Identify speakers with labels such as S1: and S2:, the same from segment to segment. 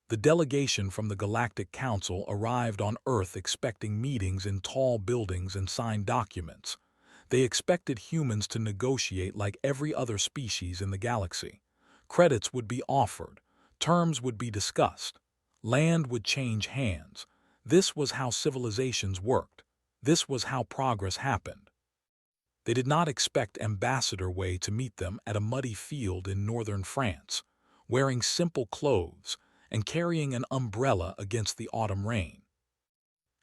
S1: The delegation from the Galactic Council arrived on Earth expecting meetings in tall buildings and signed documents. They expected humans to negotiate like every other species in the galaxy. Credits would be offered, terms would be discussed, land would change hands. This was how civilizations worked. This was how progress happened. They did not expect Ambassador Wei to meet them at a muddy field in northern France, wearing simple clothes and carrying an umbrella against the autumn rain.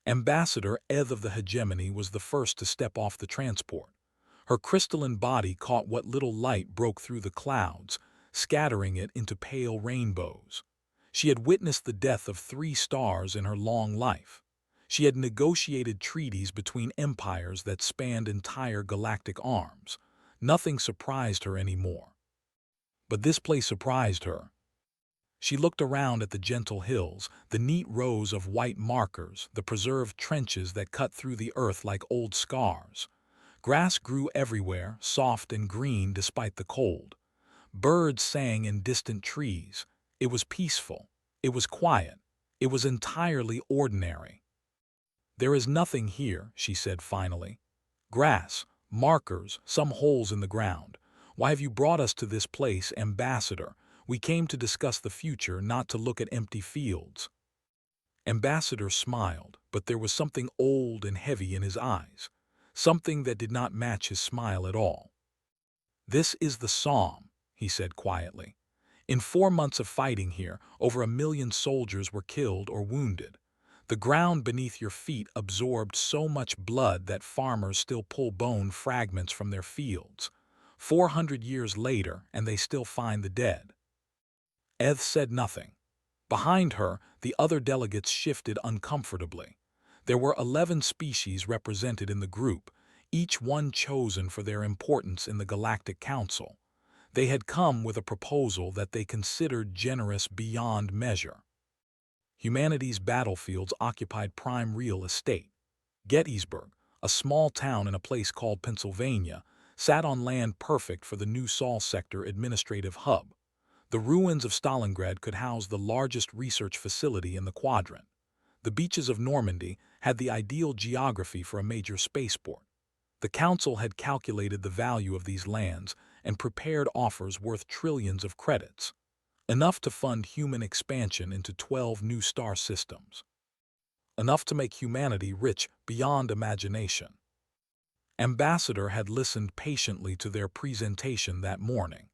S1: Ambassador Eth of the Hegemony was the first to step off the transport. Her crystalline body caught what little light broke through the clouds, scattering it into pale rainbows. She had witnessed the death of 3 stars in her long life. She had negotiated treaties between empires that spanned entire galactic arms. Nothing surprised her anymore. But this place surprised her. She looked around at the gentle hills, the neat rows of white markers, the preserved trenches that cut through the earth like old scars. Grass grew everywhere, soft and green despite the cold. Birds sang in distant trees. It was peaceful. It was quiet. It was entirely ordinary. "There is nothing here," she said finally. "Grass, markers, some holes in the ground. Why have you brought us to this place, Ambassador? We came to discuss the future, not to look at empty fields." Ambassador smiled, but there was something old and heavy in his eyes, something that did not match his smile at all. "This is the Psalm," he said quietly. "In 4 months of fighting here, over 1 million soldiers were killed or wounded. The ground beneath your feet absorbed so much blood that farmers still pull bone fragments from their fields. 400 years later, and they still find the dead." Eth said nothing. Behind her, the other delegates shifted uncomfortably. There were 11 species represented in the group, each one chosen for their importance in the Galactic Council. They had come with a proposal that they considered generous beyond measure. Humanity's battlefields occupied prime real estate. Gettysburg, a small town in a place called Pennsylvania, sat on land perfect for the new Sol Sector administrative hub. The ruins of Stalingrad could house the largest research facility in the quadrant. The beaches of Normandy had the ideal geography for a major spaceport. The Council had calculated the value of these lands and prepared offers worth trillions of credits, enough to fund human expansion into 12 new star systems, enough to make humanity rich beyond imagination. Ambassador had listened patiently to their presentation that morning.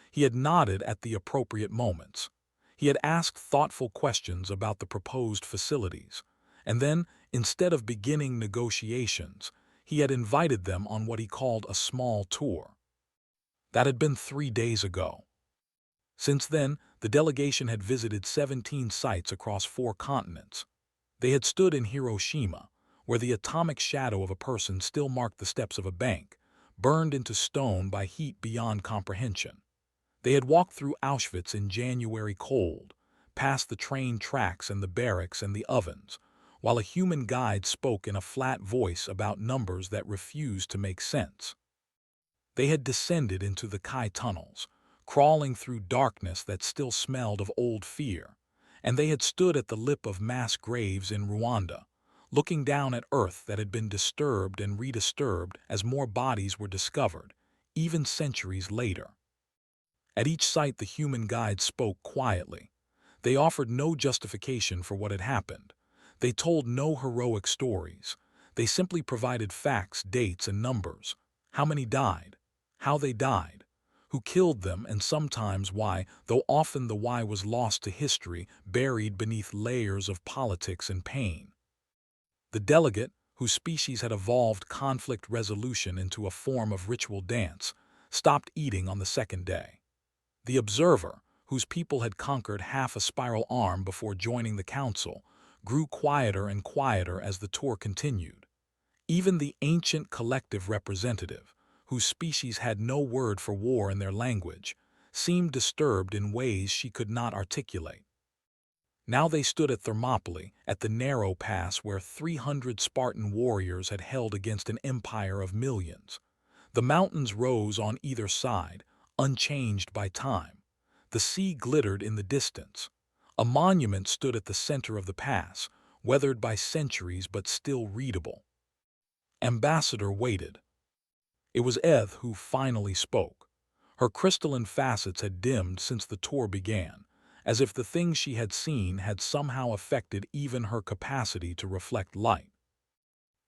S1: He had nodded at the appropriate moments. He had asked thoughtful questions about the proposed facilities, and then, instead of beginning negotiations, he had invited them on what he called a small tour. That had been 3 days ago. Since then, the delegation had visited 17 sites across 4 continents. They had stood in Hiroshima, where the atomic shadow of a person still marked the steps of a bank, burned into stone by heat beyond comprehension. They had walked through Auschwitz in January cold, past the train tracks and the barracks and the ovens, while a human guide spoke in a flat voice about numbers that refused to make sense. They had descended into the Kai tunnels, crawling through darkness that still smelled of old fear, and they had stood at the lip of mass graves in Rwanda, looking down at Earth that had been disturbed and redisturbed as more bodies were discovered, even centuries later. At each site the human guide spoke quietly. They offered no justification for what had happened. They told no heroic stories. They simply provided facts, dates, and numbers. How many died? How they died? Who killed them, and sometimes why, though often the why was lost to history, buried beneath layers of politics and pain. The delegate, whose species had evolved conflict resolution into a form of ritual dance, stopped eating on the 2nd day. The observer, whose people had conquered half a spiral arm before joining the council, grew quieter and quieter as the tour continued. Even the ancient collective representative, whose species had no word for war in their language, seemed disturbed in ways she could not articulate. Now they stood at Thermopylae, at the narrow pass where 300 Spartan warriors had held against an empire of millions. The mountains rose on either side, unchanged by time. The sea glittered in the distance. A monument stood at the center of the pass, weathered by centuries but still readable. Ambassador waited. It was Eth who finally spoke. Her crystalline facets had dimmed since the tour began, as if the things she had seen had somehow affected even her capacity to reflect light.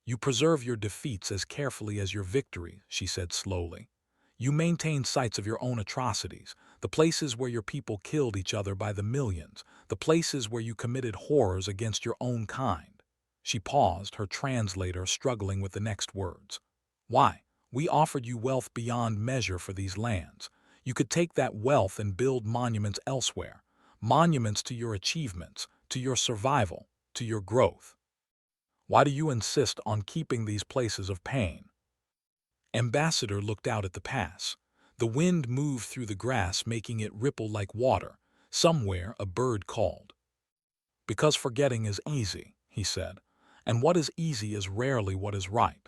S1: "You preserve your defeats as carefully as your victories," she said slowly. "You maintain sites of your own atrocities, the places where your people killed each other by the millions, the places where you committed horrors against your own kind." She paused, her translator struggling with the next words. "Why? We offered you wealth beyond measure for these lands. You could take that wealth and build monuments elsewhere, monuments to your achievements, to your survival, to your growth. Why do you insist on keeping these places of pain?" Ambassador looked out at the pass. The wind moved through the grass, making it ripple like water. Somewhere a bird called. "Because forgetting is easy," he said, "and what is easy is rarely what is right."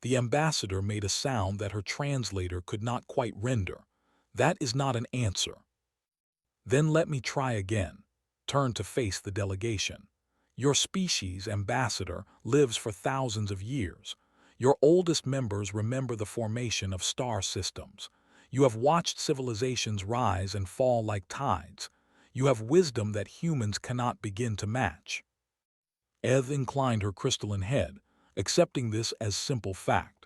S1: The ambassador made a sound that her translator could not quite render. "That is not an answer." "Then let me try again." Turned to face the delegation. "Your species, ambassador, lives for thousands of years. Your oldest members remember the formation of star systems. You have watched civilizations rise and fall like tides. You have wisdom that humans cannot begin to match." Eth inclined her crystalline head, accepting this as simple fact.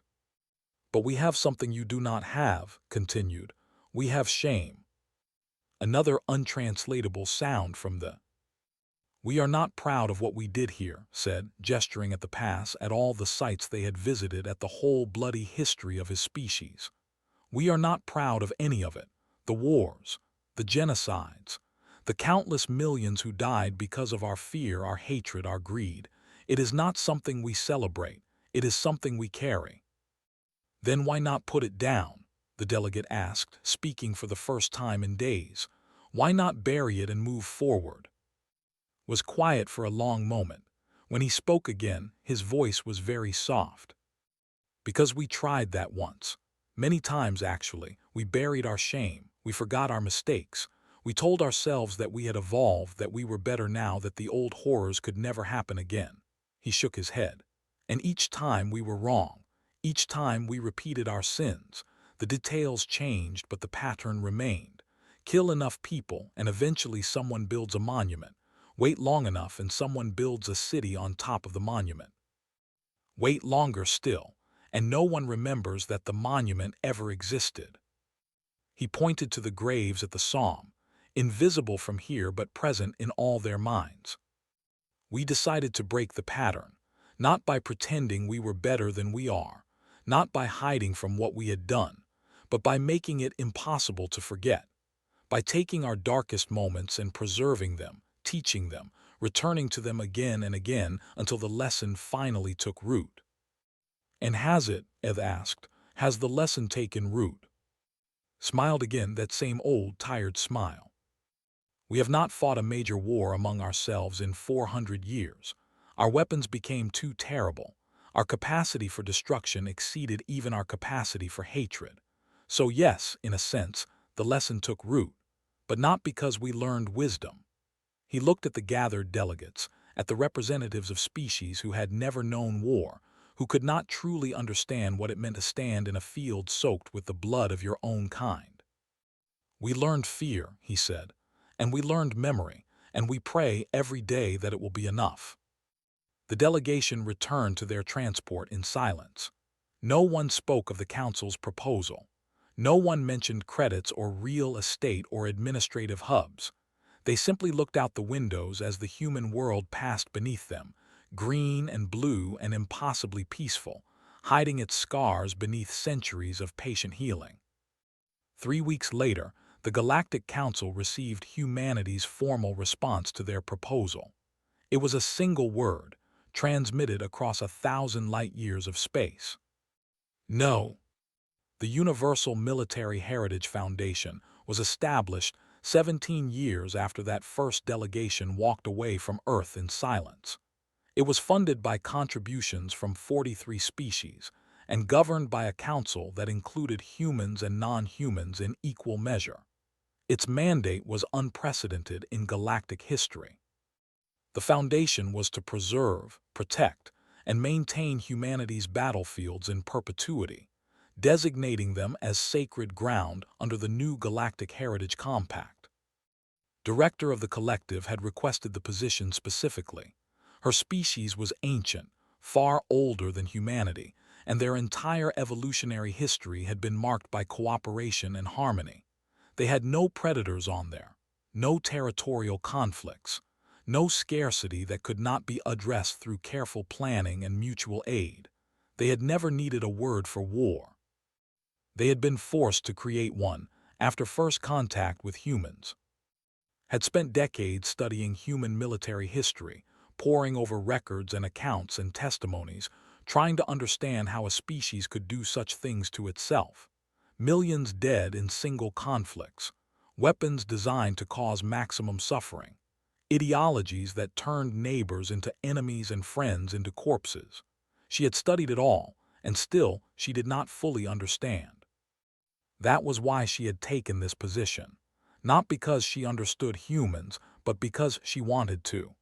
S1: "But we have something you do not have," continued. "We have shame." Another untranslatable sound from the. "We are not proud of what we did here," said, gesturing at the pass, at all the sites they had visited, at the whole bloody history of his species. "We are not proud of any of it. The wars, the genocides, the countless millions who died because of our fear, our hatred, our greed. It is not something we celebrate. It is something we carry." "Then why not put it down?" the delegate asked, speaking for the first time in days. "Why not bury it and move forward?" Was quiet for a long moment. When he spoke again, his voice was very soft. "Because we tried that once. Many times, actually. We buried our shame. We forgot our mistakes. We told ourselves that we had evolved, that we were better now, that the old horrors could never happen again." He shook his head. "And each time we were wrong. Each time we repeated our sins. The details changed, but the pattern remained. Kill enough people, and eventually someone builds a monument. Wait long enough and someone builds a city on top of the monument. Wait longer still, and no one remembers that the monument ever existed." He pointed to the graves at the Somme, invisible from here but present in all their minds. "We decided to break the pattern, not by pretending we were better than we are, not by hiding from what we had done, but by making it impossible to forget, by taking our darkest moments and preserving them, teaching them, returning to them again and again until the lesson finally took root." "And has it?" Eth asked. "Has the lesson taken root?" Smiled again, that same old tired smile. "We have not fought a major war among ourselves in 400 years. Our weapons became too terrible. Our capacity for destruction exceeded even our capacity for hatred. So yes, in a sense, the lesson took root, but not because we learned wisdom." He looked at the gathered delegates, at the representatives of species who had never known war, who could not truly understand what it meant to stand in a field soaked with the blood of your own kind. "We learned fear," he said, "and we learned memory, and we pray every day that it will be enough." The delegation returned to their transport in silence. No one spoke of the council's proposal. No one mentioned credits or real estate or administrative hubs. They simply looked out the windows as the human world passed beneath them, green and blue and impossibly peaceful, hiding its scars beneath centuries of patient healing. 3 weeks later, the Galactic Council received humanity's formal response to their proposal. It was a single word, transmitted across 1,000 light-years of space. No. The Universal Military Heritage Foundation was established 17 years after that first delegation walked away from Earth in silence. It was funded by contributions from 43 species and governed by a council that included humans and non-humans in equal measure. Its mandate was unprecedented in galactic history. The Foundation was to preserve, protect, and maintain humanity's battlefields in perpetuity, designating them as sacred ground under the new Galactic Heritage Compact. Director of the collective had requested the position specifically. Her species was ancient, far older than humanity, and their entire evolutionary history had been marked by cooperation and harmony. They had no predators on there, no territorial conflicts, no scarcity that could not be addressed through careful planning and mutual aid. They had never needed a word for war. They had been forced to create one after first contact with humans. Had spent decades studying human military history, poring over records and accounts and testimonies, trying to understand how a species could do such things to itself. Millions dead in single conflicts, weapons designed to cause maximum suffering, ideologies that turned neighbors into enemies and friends into corpses. She had studied it all, and still she did not fully understand. That was why she had taken this position, not because she understood humans, but because she wanted to.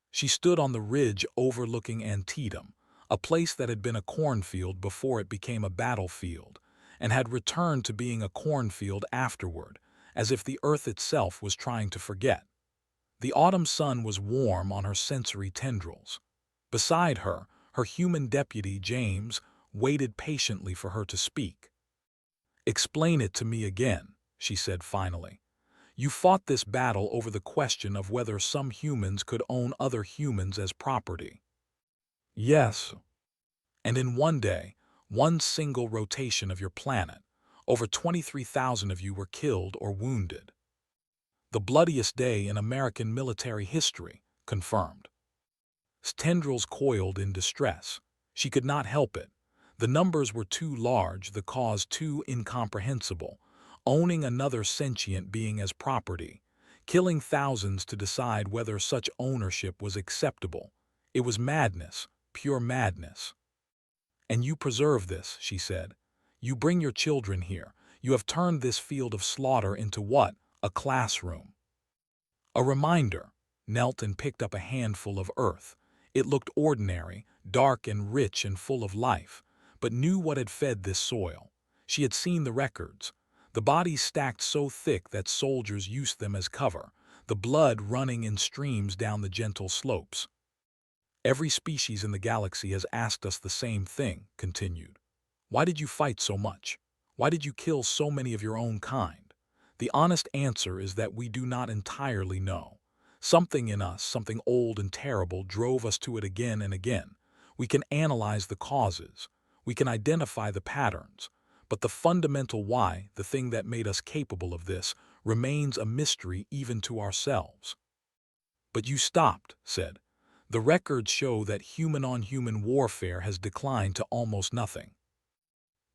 S1: She stood on the ridge overlooking Antietam, a place that had been a cornfield before it became a battlefield, and had returned to being a cornfield afterward, as if the earth itself was trying to forget. The autumn sun was warm on her sensory tendrils. Beside her, her human deputy, James, waited patiently for her to speak. "Explain it to me again," she said finally. "You fought this battle over the question of whether some humans could own other humans as property." "Yes. And in one day, one single rotation of your planet, over 23,000 of you were killed or wounded." "The bloodiest day in American military history," confirmed. Tendrils coiled in distress. She could not help it. The numbers were too large, the cause too incomprehensible. Owning another sentient being as property, killing thousands to decide whether such ownership was acceptable. It was madness, pure madness. "And you preserve this," she said. "You bring your children here. You have turned this field of slaughter into what? A classroom." A reminder. Knelt and picked up a handful of earth. It looked ordinary, dark and rich and full of life, but knew what had fed this soil. She had seen the records. The bodies stacked so thick that soldiers used them as cover, the blood running in streams down the gentle slopes. "Every species in the galaxy has asked us the same thing," continued. "Why did you fight so much? Why did you kill so many of your own kind? The honest answer is that we do not entirely know. Something in us, something old and terrible, drove us to it again and again. We can analyze the causes. We can identify the patterns. But the fundamental why, the thing that made us capable of this, remains a mystery even to ourselves." "But you stopped," said. "The records show that human-on-human warfare has declined to almost nothing."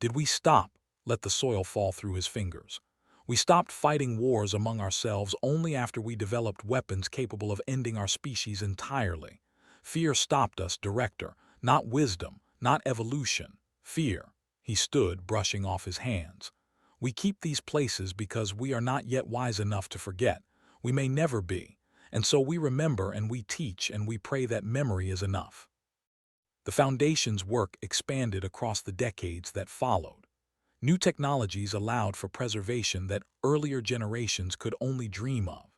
S1: "Did we stop?" Let the soil fall through his fingers. "We stopped fighting wars among ourselves only after we developed weapons capable of ending our species entirely. Fear stopped us, Director, not wisdom, not evolution. Fear." He stood, brushing off his hands. "We keep these places because we are not yet wise enough to forget. We may never be. And so we remember and we teach and we pray that memory is enough." The Foundation's work expanded across the decades that followed. New technologies allowed for preservation that earlier generations could only dream of.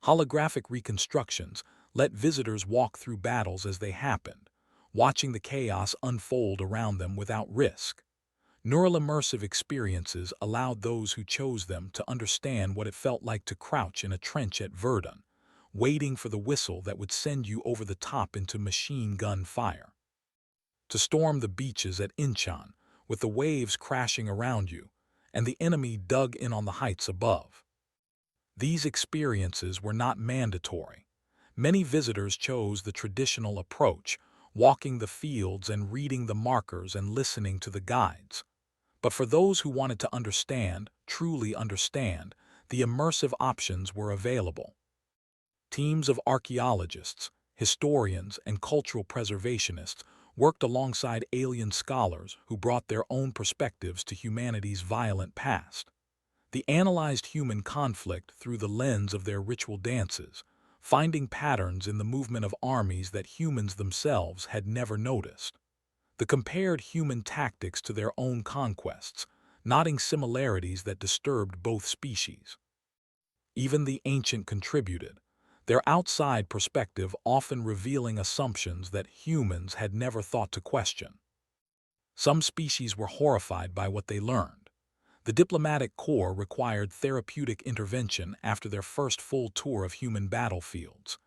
S1: Holographic reconstructions let visitors walk through battles as they happened, watching the chaos unfold around them without risk. Neural immersive experiences allowed those who chose them to understand what it felt like to crouch in a trench at Verdun, waiting for the whistle that would send you over the top into machine gun fire. To storm the beaches at Incheon, with the waves crashing around you, and the enemy dug in on the heights above. These experiences were not mandatory. Many visitors chose the traditional approach, walking the fields and reading the markers and listening to the guides. But for those who wanted to understand, truly understand, the immersive options were available. Teams of archaeologists, historians, and cultural preservationists worked alongside alien scholars who brought their own perspectives to humanity's violent past. They analyzed human conflict through the lens of their ritual dances, finding patterns in the movement of armies that humans themselves had never noticed. They compared human tactics to their own conquests, noting similarities that disturbed both species. Even the ancient contributed, their outside perspective often revealing assumptions that humans had never thought to question. Some species were horrified by what they learned. The diplomatic corps required therapeutic intervention after their first full tour of human battlefields.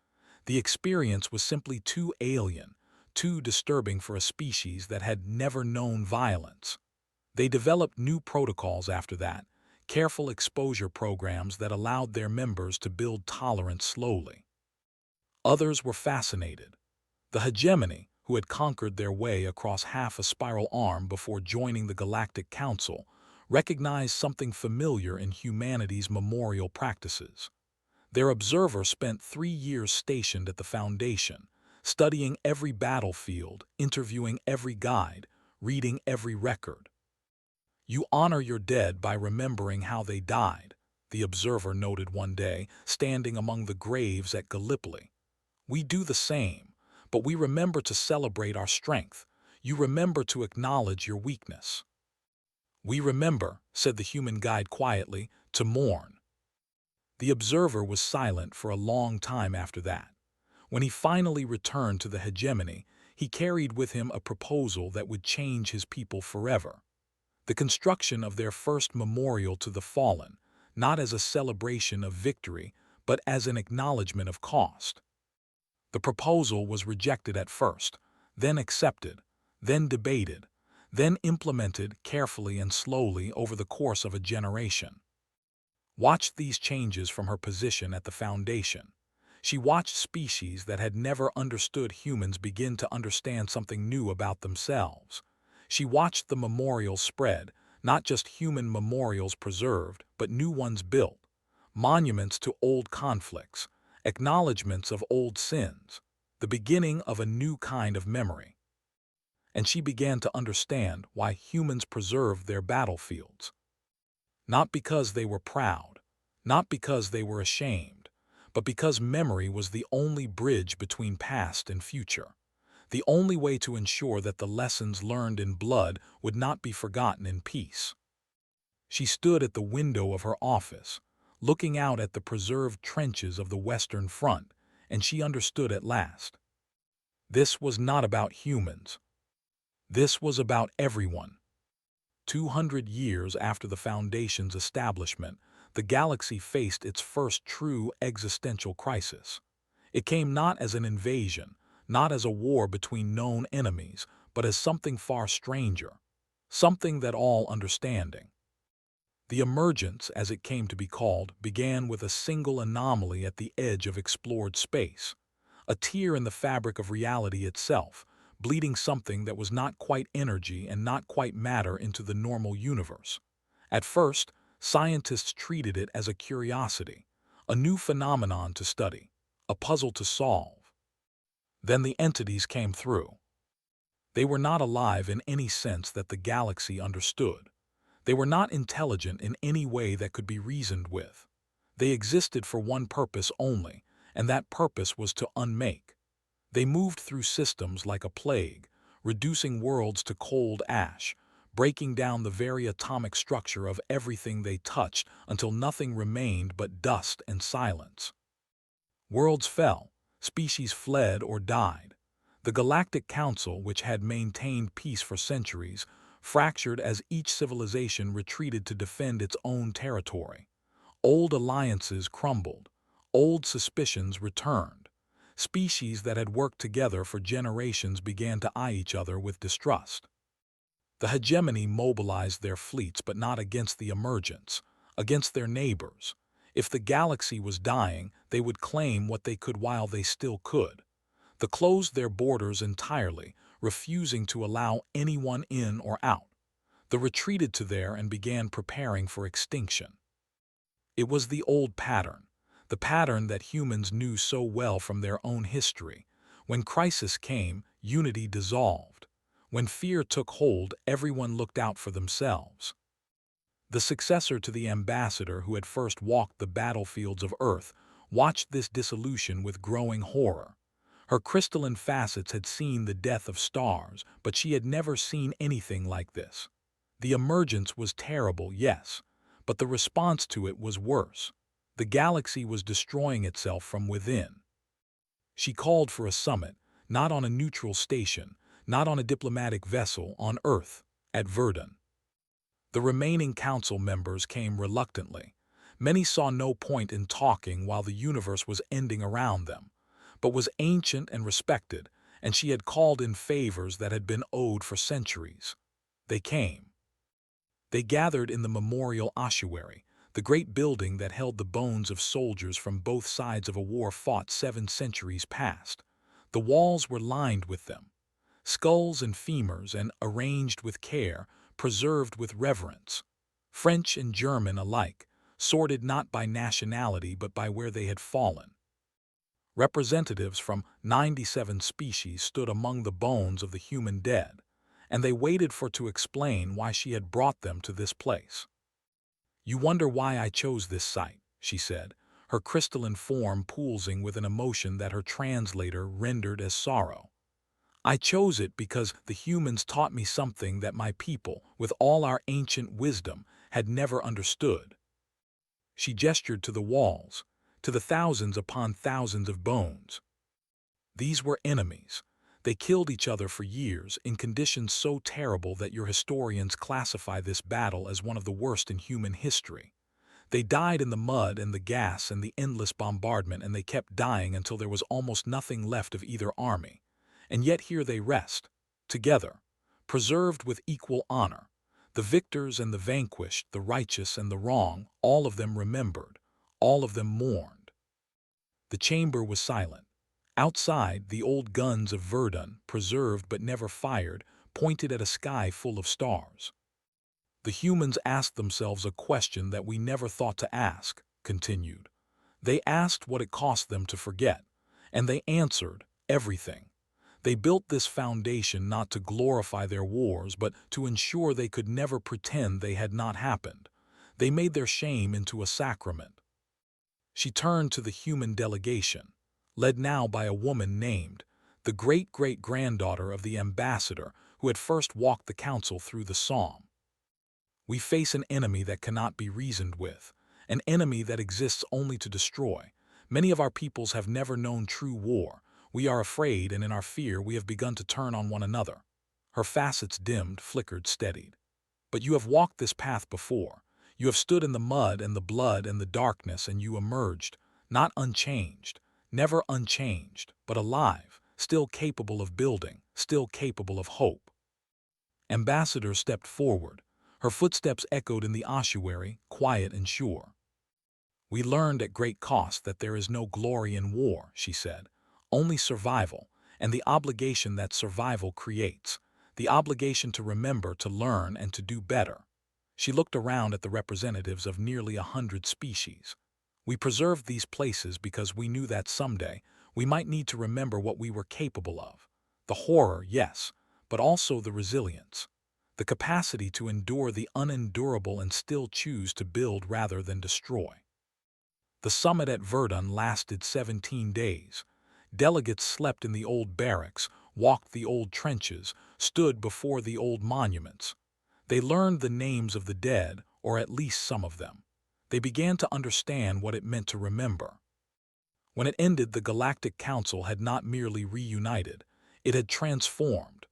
S1: The experience was simply too alien, too disturbing for a species that had never known violence. They developed new protocols after that, careful exposure programs that allowed their members to build tolerance slowly. Others were fascinated. The hegemony, who had conquered their way across half a spiral arm before joining the Galactic Council, recognized something familiar in humanity's memorial practices. Their observer spent 3 years stationed at the Foundation, studying every battlefield, interviewing every guide, reading every record. "You honor your dead by remembering how they died," the observer noted one day, standing among the graves at Gallipoli. "We do the same, but we remember to celebrate our strength. You remember to acknowledge your weakness." "We remember," said the human guide quietly, "to mourn." The observer was silent for a long time after that. When he finally returned to the hegemony, he carried with him a proposal that would change his people forever. The construction of their first memorial to the fallen, not as a celebration of victory, but as an acknowledgement of cost. The proposal was rejected at first, then accepted, then debated, then implemented carefully and slowly over the course of a generation. Watched these changes from her position at the Foundation. She watched species that had never understood humans begin to understand something new about themselves. She watched the memorials spread, not just human memorials preserved, but new ones built, monuments to old conflicts, acknowledgments of old sins, the beginning of a new kind of memory. And she began to understand why humans preserved their battlefields. Not because they were proud, not because they were ashamed, but because memory was the only bridge between past and future, the only way to ensure that the lessons learned in blood would not be forgotten in peace. She stood at the window of her office, looking out at the preserved trenches of the Western Front, and she understood at last. This was not about humans. This was about everyone. 200 years after the Foundation's establishment, the galaxy faced its first true existential crisis. It came not as an invasion, not as a war between known enemies, but as something far stranger, something that all understanding. The emergence, as it came to be called, began with a single anomaly at the edge of explored space, a tear in the fabric of reality itself, bleeding something that was not quite energy and not quite matter into the normal universe. At first, scientists treated it as a curiosity, a new phenomenon to study, a puzzle to solve. Then the entities came through. They were not alive in any sense that the galaxy understood. They were not intelligent in any way that could be reasoned with. They existed for one purpose only, and that purpose was to unmake. They moved through systems like a plague, reducing worlds to cold ash, breaking down the very atomic structure of everything they touched until nothing remained but dust and silence. Worlds fell, species fled or died. The Galactic Council, which had maintained peace for centuries, fractured as each civilization retreated to defend its own territory. Old alliances crumbled, old suspicions returned. Species that had worked together for generations began to eye each other with distrust. The hegemony mobilized their fleets, but not against the emergents, against their neighbors. If the galaxy was dying, they would claim what they could while they still could. They closed their borders entirely, refusing to allow anyone in or out. They retreated to there and began preparing for extinction. It was the old pattern, the pattern that humans knew so well from their own history. When crisis came, unity dissolved. When fear took hold, everyone looked out for themselves. The successor to the ambassador who had first walked the battlefields of Earth watched this dissolution with growing horror. Her crystalline facets had seen the death of stars, but she had never seen anything like this. The emergence was terrible, yes, but the response to it was worse. The galaxy was destroying itself from within. She called for a summit, not on a neutral station, not on a diplomatic vessel, on Earth, at Verdun. The remaining council members came reluctantly. Many saw no point in talking while the universe was ending around them, but was ancient and respected, and she had called in favors that had been owed for centuries. They came. They gathered in the memorial ossuary, the great building that held the bones of soldiers from both sides of a war fought 7 centuries past. The walls were lined with them, skulls and femurs, and arranged with care, preserved with reverence. French and German alike, sorted not by nationality but by where they had fallen. Representatives from 97 species stood among the bones of the human dead, and they waited for to explain why she had brought them to this place. "You wonder why I chose this site," she said, her crystalline form pulsing with an emotion that her translator rendered as sorrow. "I chose it because the humans taught me something that my people, with all our ancient wisdom, had never understood." She gestured to the walls, to the thousands upon thousands of bones. These were enemies. They killed each other for years in conditions so terrible that your historians classify this battle as one of the worst in human history. They died in the mud and the gas and the endless bombardment, and they kept dying until there was almost nothing left of either army. And yet here they rest, together, preserved with equal honor. The victors and the vanquished, the righteous and the wrong, all of them remembered, all of them mourned. The chamber was silent. Outside, the old guns of Verdun, preserved but never fired, pointed at a sky full of stars. "The humans asked themselves a question that we never thought to ask," continued. "They asked what it cost them to forget, and they answered, everything. They built this foundation not to glorify their wars, but to ensure they could never pretend they had not happened. They made their shame into a sacrament." She turned to the human delegation, led now by a woman named, the great-great-granddaughter of the ambassador who had first walked the council through the Somme. "We face an enemy that cannot be reasoned with, an enemy that exists only to destroy. Many of our peoples have never known true war. We are afraid, and in our fear we have begun to turn on one another." Her facets dimmed, flickered, steadied. "But you have walked this path before. You have stood in the mud and the blood and the darkness, and you emerged, not unchanged, never unchanged, but alive, still capable of building, still capable of hope." Ambassador stepped forward. Her footsteps echoed in the ossuary, quiet and sure. "We learned at great cost that there is no glory in war," she said. "Only survival, and the obligation that survival creates, the obligation to remember, to learn, and to do better." She looked around at the representatives of nearly 100 species. "We preserved these places because we knew that someday we might need to remember what we were capable of. The horror, yes, but also the resilience, the capacity to endure the unendurable and still choose to build rather than destroy." The summit at Verdun lasted 17 days. Delegates slept in the old barracks, walked the old trenches, stood before the old monuments. They learned the names of the dead, or at least some of them. They began to understand what it meant to remember. When it ended, the Galactic Council had not merely reunited, it had transformed.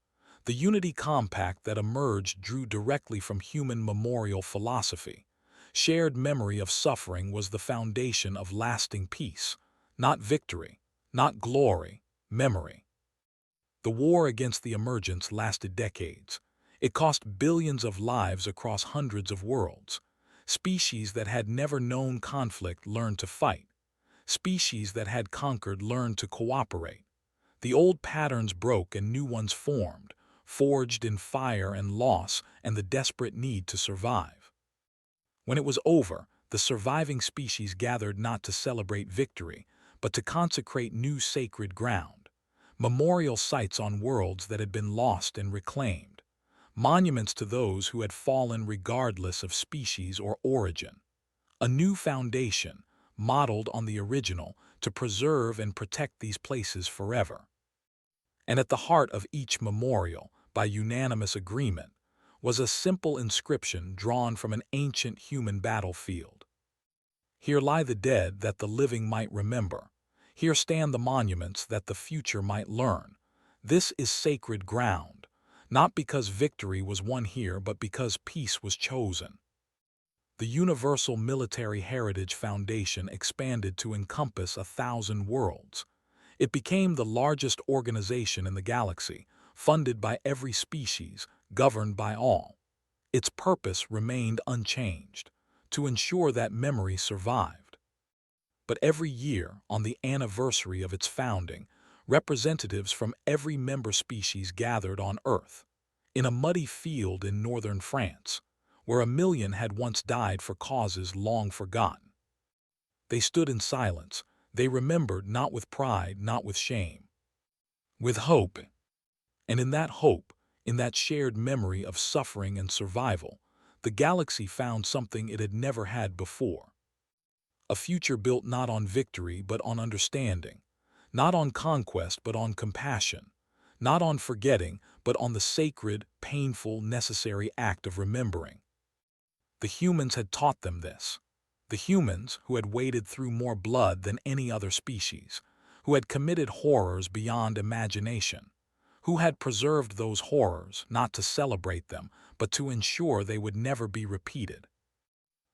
S1: The unity compact that emerged drew directly from human memorial philosophy. Shared memory of suffering was the foundation of lasting peace, not victory, not glory, memory. The war against the emergents lasted decades. It cost billions of lives across hundreds of worlds. Species that had never known conflict learned to fight. Species that had conquered learned to cooperate. The old patterns broke and new ones formed, forged in fire and loss and the desperate need to survive. When it was over, the surviving species gathered not to celebrate victory, but to consecrate new sacred ground. Memorial sites on worlds that had been lost and reclaimed. monuments to those who had fallen regardless of species or origin. A new foundation, modeled on the original, to preserve and protect these places forever. And at the heart of each memorial, by unanimous agreement, was a simple inscription drawn from an ancient human battlefield. Here lie the dead that the living might remember. Here stand the monuments that the future might learn. This is sacred ground, not because victory was won here, but because peace was chosen. The Universal Military Heritage Foundation expanded to encompass 1,000 worlds. It became the largest organization in the galaxy, funded by every species, governed by all. Its purpose remained unchanged, to ensure that memory survived. But every year, on the anniversary of its founding, representatives from every member species gathered on Earth, in a muddy field in northern France, where 1 million had once died for causes long forgotten. They stood in silence. They remembered, not with pride, not with shame, with hope. And in that hope, in that shared memory of suffering and survival, the galaxy found something it had never had before. A future built not on victory but on understanding, not on conquest but on compassion, not on forgetting but on the sacred, painful, necessary act of remembering. The humans had taught them this. The humans who had waded through more blood than any other species, who had committed horrors beyond imagination, who had preserved those horrors not to celebrate them, but to ensure they would never be repeated.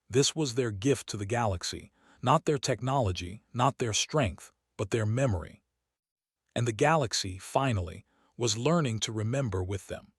S1: This was their gift to the galaxy, not their technology, not their strength, but their memory. And the galaxy, finally, was learning to remember with them.